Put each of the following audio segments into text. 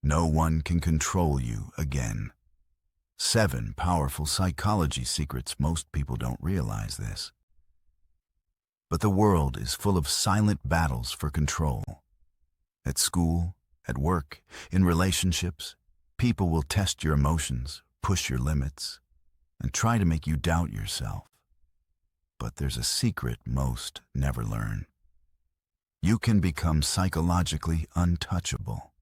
No one can control you again. 7 powerful psychology secrets. Most people don't realize this. But the world is full of silent battles for control. At school, at work, in relationships, people will test your emotions, push your limits, and try to make you doubt yourself. But there's a secret most never learn. You can become psychologically untouchable.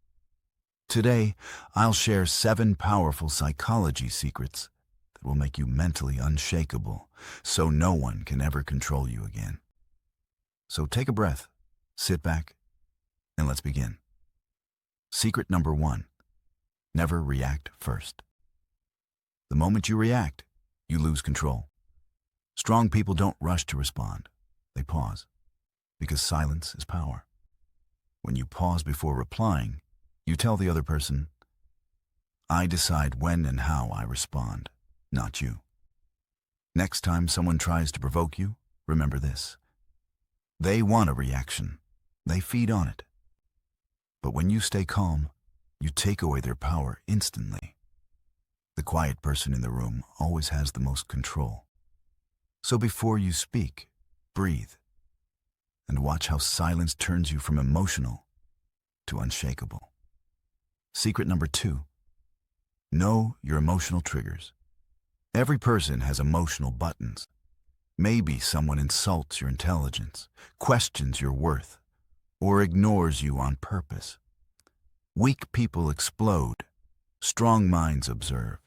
Today, I'll share 7 powerful psychology secrets that will make you mentally unshakable, so no one can ever control you again. So take a breath, sit back, and let's begin. Secret number 1, never react first. The moment you react, you lose control. Strong people don't rush to respond. They pause, because silence is power. When you pause before replying, you tell the other person, I decide when and how I respond, not you. Next time someone tries to provoke you, remember this. They want a reaction. They feed on it. But when you stay calm, you take away their power instantly. The quiet person in the room always has the most control. So before you speak, breathe, and watch how silence turns you from emotional to unshakable. Secret number 2, know your emotional triggers. Every person has emotional buttons. Maybe someone insults your intelligence, questions your worth, or ignores you on purpose. Weak people explode. Strong minds observe.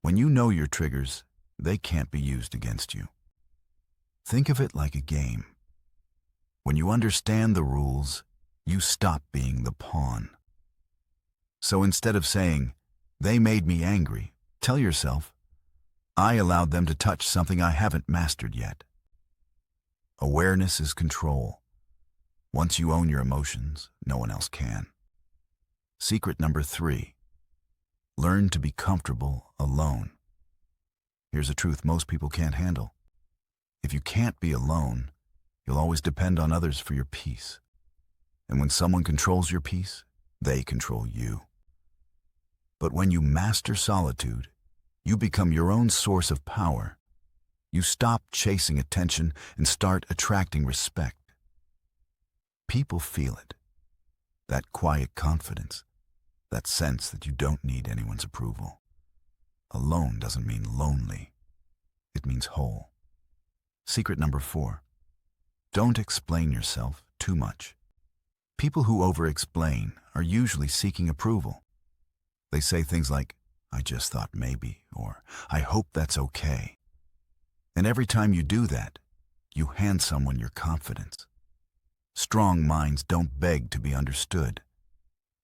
When you know your triggers, they can't be used against you. Think of it like a game. When you understand the rules, you stop being the pawn. So instead of saying, they made me angry, tell yourself, I allowed them to touch something I haven't mastered yet. Awareness is control. Once you own your emotions, no one else can. Secret number 3, learn to be comfortable alone. Here's a truth most people can't handle. If you can't be alone, you'll always depend on others for your peace. And when someone controls your peace, they control you. But when you master solitude, you become your own source of power. You stop chasing attention and start attracting respect. People feel it. That quiet confidence, that sense that you don't need anyone's approval. Alone doesn't mean lonely. It means whole. Secret number 4, don't explain yourself too much. People who over-explain are usually seeking approval. They say things like, I just thought maybe, or I hope that's okay. And every time you do that, you hand someone your confidence. Strong minds don't beg to be understood.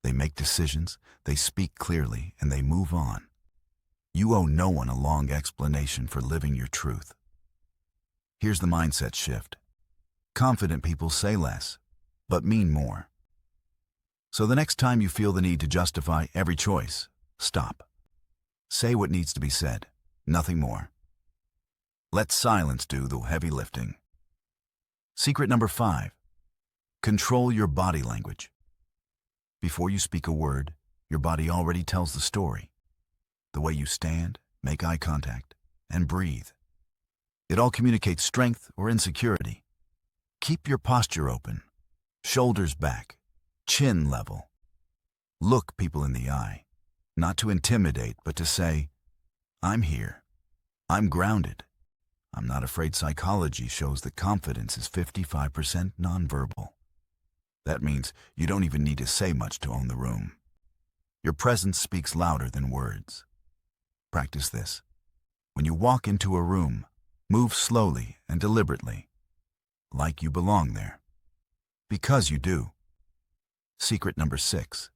They make decisions, they speak clearly, and they move on. You owe no one a long explanation for living your truth. Here's the mindset shift. Confident people say less, but mean more. So the next time you feel the need to justify every choice, stop. Say what needs to be said, nothing more. Let silence do the heavy lifting. Secret number 5, control your body language. Before you speak a word, your body already tells the story. The way you stand, make eye contact, and breathe. It all communicates strength or insecurity. Keep your posture open, shoulders back, chin level. Look people in the eye, not to intimidate, but to say, I'm here. I'm grounded. I'm not afraid. Psychology shows that confidence is 55% nonverbal. That means you don't even need to say much to own the room. Your presence speaks louder than words. Practice this. When you walk into a room, move slowly and deliberately, like you belong there. Because you do. Secret number 6,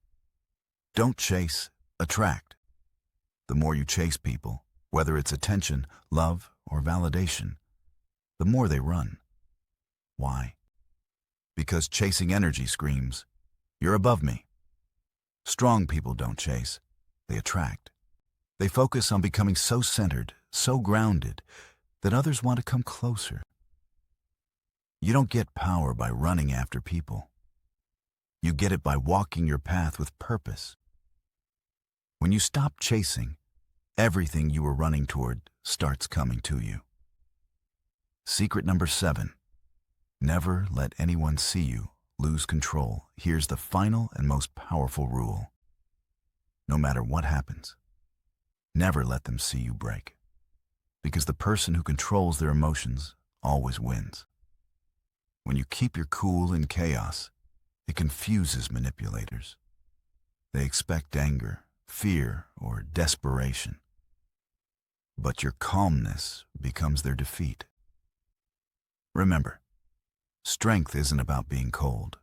don't chase, attract. The more you chase people, whether it's attention, love, or validation, the more they run. Why? Because chasing energy screams, you're above me. Strong people don't chase, they attract. They focus on becoming so centered, so grounded, that others want to come closer. You don't get power by running after people. You get it by walking your path with purpose. When you stop chasing, everything you were running toward starts coming to you. Secret number 7. Never let anyone see you lose control. Here's the final and most powerful rule. No matter what happens, never let them see you break. Because the person who controls their emotions always wins. When you keep your cool in chaos, it confuses manipulators. They expect anger, fear, or desperation. But your calmness becomes their defeat. Remember, strength isn't about being cold.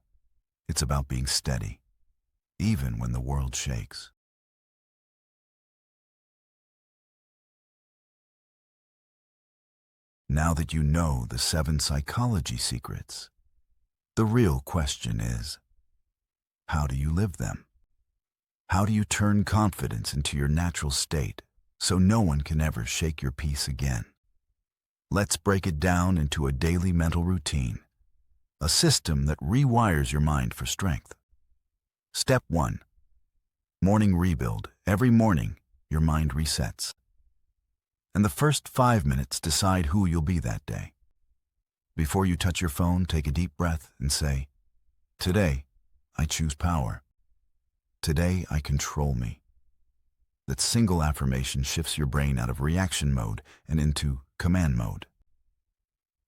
It's about being steady, even when the world shakes. Now that you know the 7 psychology secrets, the real question is, how do you live them? How do you turn confidence into your natural state so no one can ever shake your peace again? Let's break it down into a daily mental routine, a system that rewires your mind for strength. Step 1. Morning rebuild. Every morning, your mind resets. And the first 5 minutes decide who you'll be that day. Before you touch your phone, take a deep breath and say, "Today, I choose power. Today, I control me." That single affirmation shifts your brain out of reaction mode and into command mode.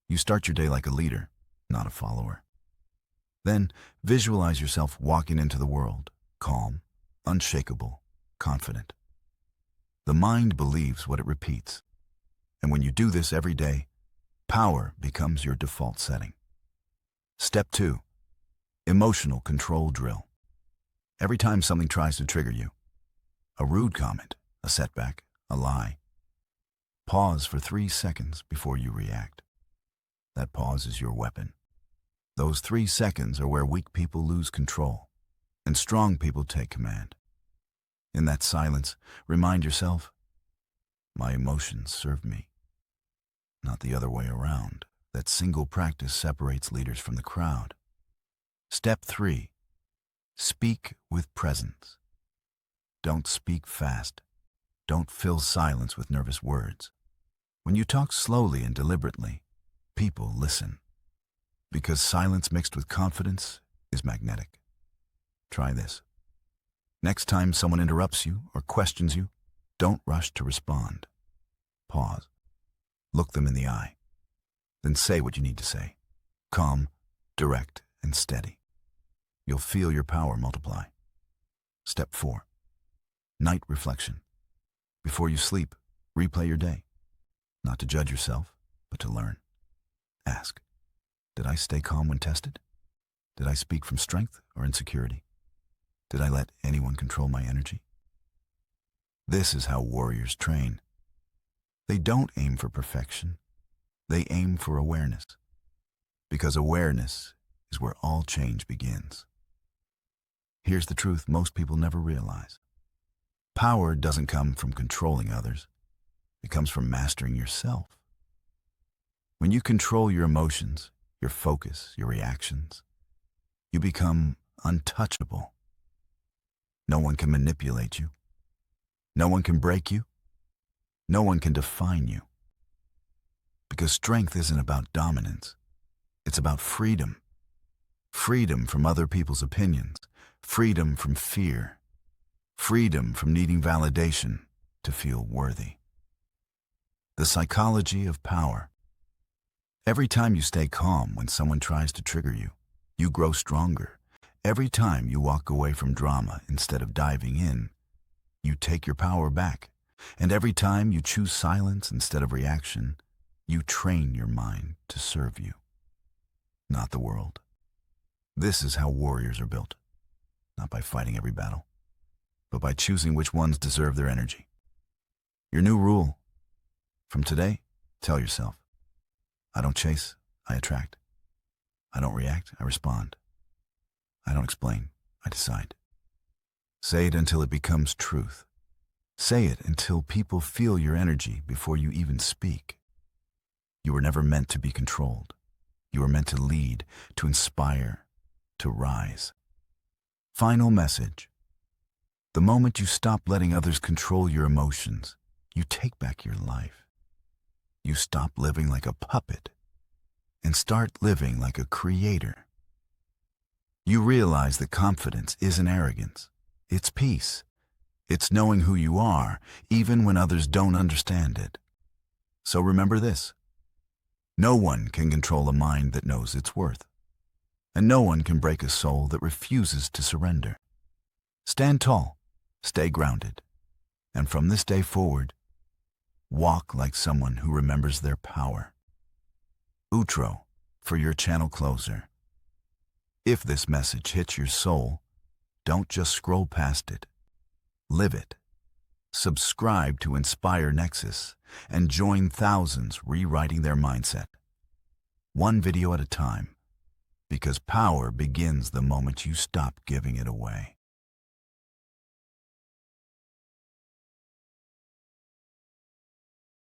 You start your day like a leader, not a follower. Then, visualize yourself walking into the world, calm, unshakable, confident. The mind believes what it repeats. And when you do this every day, power becomes your default setting. Step 2. Emotional control drill. Every time something tries to trigger you, a rude comment, a setback, a lie, pause for 3 seconds before you react. That pause is your weapon. Those 3 seconds are where weak people lose control and strong people take command. In that silence, remind yourself, my emotions serve me, not the other way around. That single practice separates leaders from the crowd. Step 3. Speak with presence. Don't speak fast. Don't fill silence with nervous words. When you talk slowly and deliberately, people listen. Because silence mixed with confidence is magnetic. Try this. Next time someone interrupts you or questions you, don't rush to respond. Pause. Look them in the eye. Then say what you need to say. Calm, direct, and steady. You'll feel your power multiply. Step 4. Night reflection. Before you sleep, replay your day. Not to judge yourself, but to learn. Ask, did I stay calm when tested? Did I speak from strength or insecurity? Did I let anyone control my energy? This is how warriors train. They don't aim for perfection. They aim for awareness. Because awareness is where all change begins. Here's the truth most people never realize. Power doesn't come from controlling others. It comes from mastering yourself. When you control your emotions, your focus, your reactions, you become untouchable. No one can manipulate you. No one can break you. No one can define you. Because strength isn't about dominance. It's about freedom. Freedom from other people's opinions. Freedom from fear. Freedom from needing validation to feel worthy. The psychology of power. Every time you stay calm when someone tries to trigger you, you grow stronger. Every time you walk away from drama instead of diving in, you take your power back. And every time you choose silence instead of reaction, you train your mind to serve you, not the world. This is how warriors are built, not by fighting every battle, but by choosing which ones deserve their energy. Your new rule. From today, tell yourself, I don't chase, I attract. I don't react, I respond. I don't explain, I decide. Say it until it becomes truth. Say it until people feel your energy before you even speak. You were never meant to be controlled. You were meant to lead, to inspire, to rise. Final message. The moment you stop letting others control your emotions, you take back your life. You stop living like a puppet and start living like a creator. You realize that confidence isn't arrogance. It's peace. It's knowing who you are, even when others don't understand it. So remember this. No one can control a mind that knows its worth. And no one can break a soul that refuses to surrender. Stand tall, stay grounded, and from this day forward, walk like someone who remembers their power. Outro for your channel closer. If this message hits your soul, don't just scroll past it. Live it. Subscribe to Inspire Nexus and join thousands rewriting their mindset. One video at a time, because power begins the moment you stop giving it away.